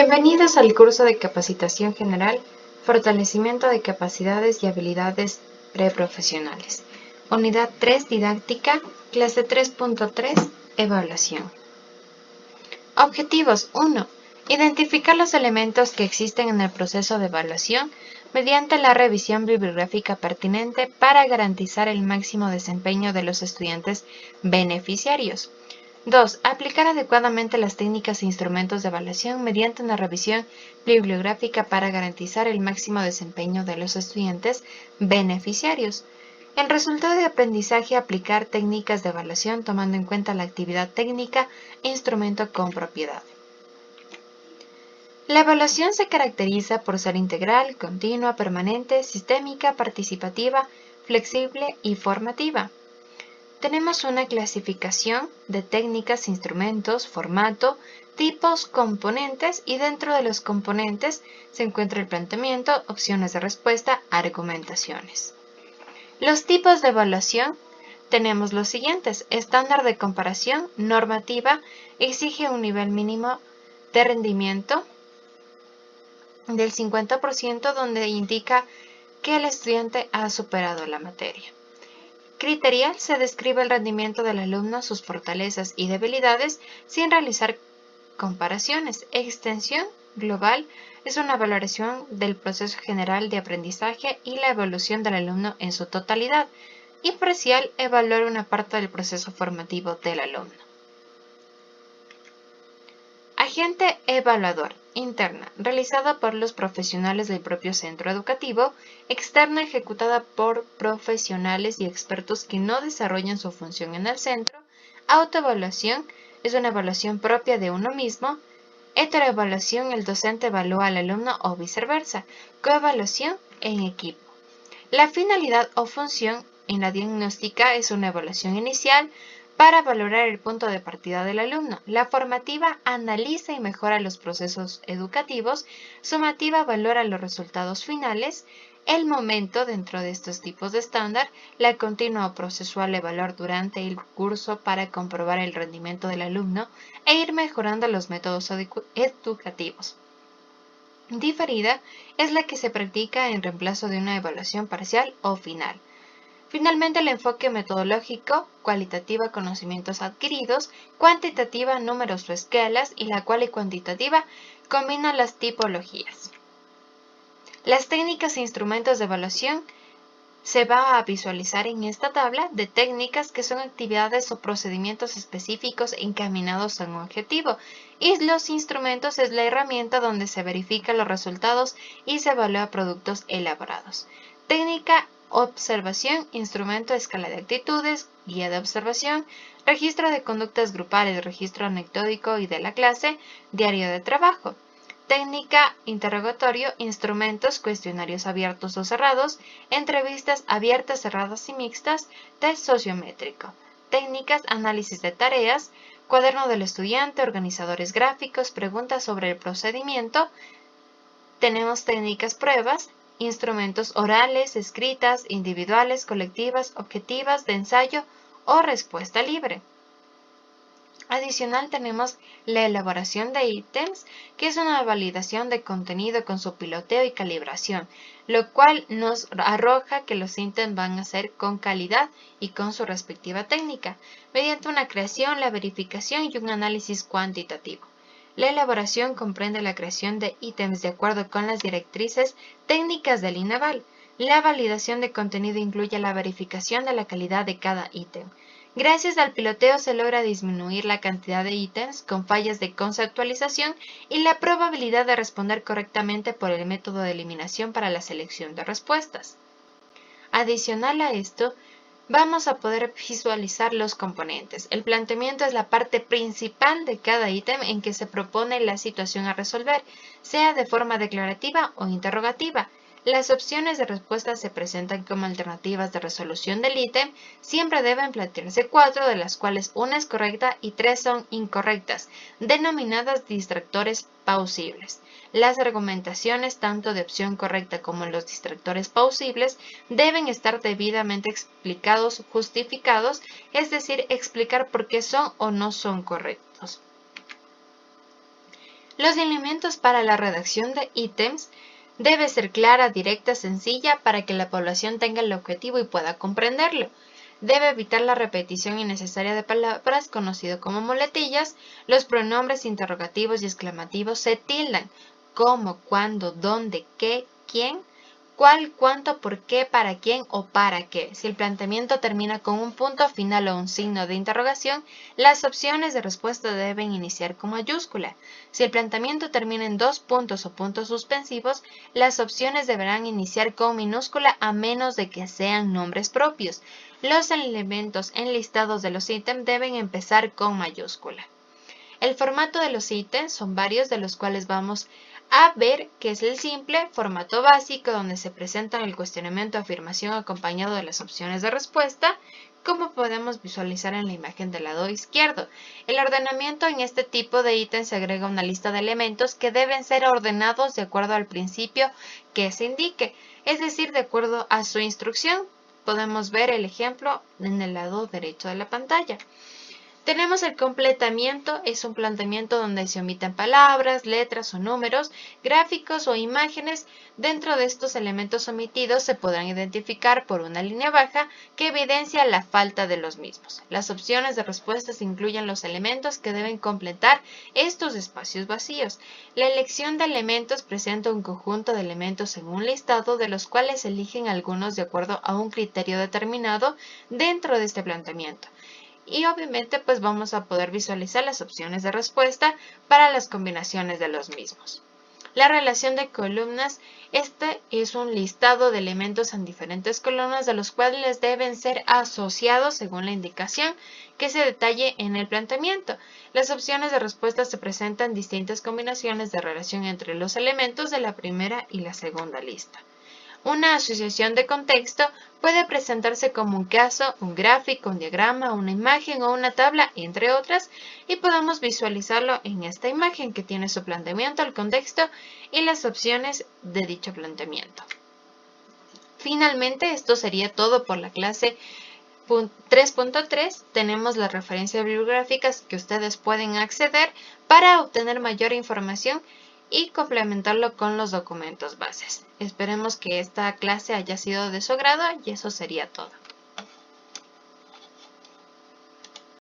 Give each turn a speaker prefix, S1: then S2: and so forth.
S1: Bienvenidos al curso de Capacitación General, Fortalecimiento de Capacidades y Habilidades Preprofesionales. Unidad 3, Didáctica, clase 3.3, Evaluación. Objetivos 1. Identificar los elementos que existen en el proceso de evaluación mediante la revisión bibliográfica pertinente para garantizar el máximo desempeño de los estudiantes beneficiarios. 2. Aplicar adecuadamente las técnicas e instrumentos de evaluación mediante una revisión bibliográfica para garantizar el máximo desempeño de los estudiantes beneficiarios. El resultado de aprendizaje: aplicar técnicas de evaluación tomando en cuenta la actividad técnica e instrumento con propiedad. La evaluación se caracteriza por ser integral, continua, permanente, sistémica, participativa, flexible y formativa. Tenemos una clasificación de técnicas, instrumentos, formato, tipos, componentes, y dentro de los componentes se encuentra el planteamiento, opciones de respuesta, argumentaciones. Los tipos de evaluación tenemos los siguientes: estándar de comparación, normativa, exige un nivel mínimo de rendimiento del 50% donde indica que el estudiante ha superado la materia. Criterial, se describe el rendimiento del alumno, sus fortalezas y debilidades sin realizar comparaciones. Extensión global es una valoración del proceso general de aprendizaje y la evolución del alumno en su totalidad. Y parcial, evaluar una parte del proceso formativo del alumno. Agente evaluador: interna, realizada por los profesionales del propio centro educativo; externa, ejecutada por profesionales y expertos que no desarrollan su función en el centro. Autoevaluación es una evaluación propia de uno mismo. Heteroevaluación, el docente evalúa al alumno o viceversa. Coevaluación en equipo. La finalidad o función en la diagnóstica es una evaluación inicial para valorar el punto de partida del alumno. La formativa analiza y mejora los procesos educativos. Sumativa valora los resultados finales. El momento, dentro de estos tipos de estándar. La continua o procesual, evaluar durante el curso para comprobar el rendimiento del alumno e ir mejorando los métodos educativos. Diferida es la que se practica en reemplazo de una evaluación parcial o final. Finalmente, el enfoque metodológico: cualitativa, conocimientos adquiridos; cuantitativa, números o escalas; y la cual y cuantitativa combinan las tipologías. Las técnicas e instrumentos de evaluación se va a visualizar en esta tabla de técnicas, que son actividades o procedimientos específicos encaminados a un objetivo, y los instrumentos es la herramienta donde se verifican los resultados y se evalúa productos elaborados. Técnica: observación, instrumento, escala de actitudes, guía de observación, registro de conductas grupales, registro anecdótico y de la clase, diario de trabajo. Técnica: interrogatorio, instrumentos, cuestionarios abiertos o cerrados, entrevistas abiertas, cerradas y mixtas, test sociométrico. Técnicas: análisis de tareas, cuaderno del estudiante, organizadores gráficos, preguntas sobre el procedimiento. Tenemos técnicas: pruebas, instrumentos orales, escritas, individuales, colectivas, objetivas, de ensayo o respuesta libre. Adicional, tenemos la elaboración de ítems, que es una validación de contenido con su piloteo y calibración, lo cual nos arroja que los ítems van a ser con calidad y con su respectiva técnica, mediante una creación, la verificación y un análisis cuantitativo. La elaboración comprende la creación de ítems de acuerdo con las directrices técnicas del INAVAL. La validación de contenido incluye la verificación de la calidad de cada ítem. Gracias al piloteo se logra disminuir la cantidad de ítems con fallas de conceptualización y la probabilidad de responder correctamente por el método de eliminación para la selección de respuestas. Adicional a esto, vamos a poder visualizar los componentes. El planteamiento es la parte principal de cada ítem en que se propone la situación a resolver, sea de forma declarativa o interrogativa. Las opciones de respuesta se presentan como alternativas de resolución del ítem. Siempre deben plantearse 4, de las cuales una es correcta y 3 son incorrectas, denominadas distractores plausibles. Las argumentaciones, tanto de opción correcta como los distractores plausibles, deben estar debidamente explicados, justificados, es decir, explicar por qué son o no son correctos. Los lineamientos para la redacción de ítems debe ser clara, directa, sencilla para que la población tenga el objetivo y pueda comprenderlo. Debe evitar la repetición innecesaria de palabras, conocido como muletillas. Los pronombres interrogativos y exclamativos se tildan. Cómo, cuándo, dónde, qué, quién, cuál, cuánto, por qué, para quién o para qué. Si el planteamiento termina con un punto final o un signo de interrogación, las opciones de respuesta deben iniciar con mayúscula. Si el planteamiento termina en dos puntos o puntos suspensivos, las opciones deberán iniciar con minúscula a menos de que sean nombres propios. Los elementos enlistados de los ítems deben empezar con mayúscula. El formato de los ítems son varios, de los cuales vamos a ver que es el simple, formato básico, donde se presentan el cuestionamiento o afirmación acompañado de las opciones de respuesta, como podemos visualizar en la imagen del lado izquierdo. El ordenamiento en este tipo de ítems se agrega una lista de elementos que deben ser ordenados de acuerdo al principio que se indique, es decir, de acuerdo a su instrucción. Podemos ver el ejemplo en el lado derecho de la pantalla. Tenemos el completamiento, es un planteamiento donde se omiten palabras, letras o números, gráficos o imágenes. Dentro de estos elementos omitidos se podrán identificar por una línea baja que evidencia la falta de los mismos. Las opciones de respuestas incluyen los elementos que deben completar estos espacios vacíos. La elección de elementos presenta un conjunto de elementos en un listado, de los cuales se eligen algunos de acuerdo a un criterio determinado dentro de este planteamiento. Y obviamente pues vamos a poder visualizar las opciones de respuesta para las combinaciones de los mismos. La relación de columnas, este es un listado de elementos en diferentes columnas, de los cuales deben ser asociados según la indicación que se detalle en el planteamiento. Las opciones de respuesta se presentan distintas combinaciones de relación entre los elementos de la primera y la segunda lista. Una asociación de contexto puede presentarse como un caso, un gráfico, un diagrama, una imagen o una tabla, entre otras, y podemos visualizarlo en esta imagen que tiene su planteamiento, el contexto y las opciones de dicho planteamiento. Finalmente, esto sería todo por la clase 3.3. Tenemos las referencias bibliográficas que ustedes pueden acceder para obtener mayor información y complementarlo con los documentos bases. Esperemos que esta clase haya sido de su agrado y eso sería todo.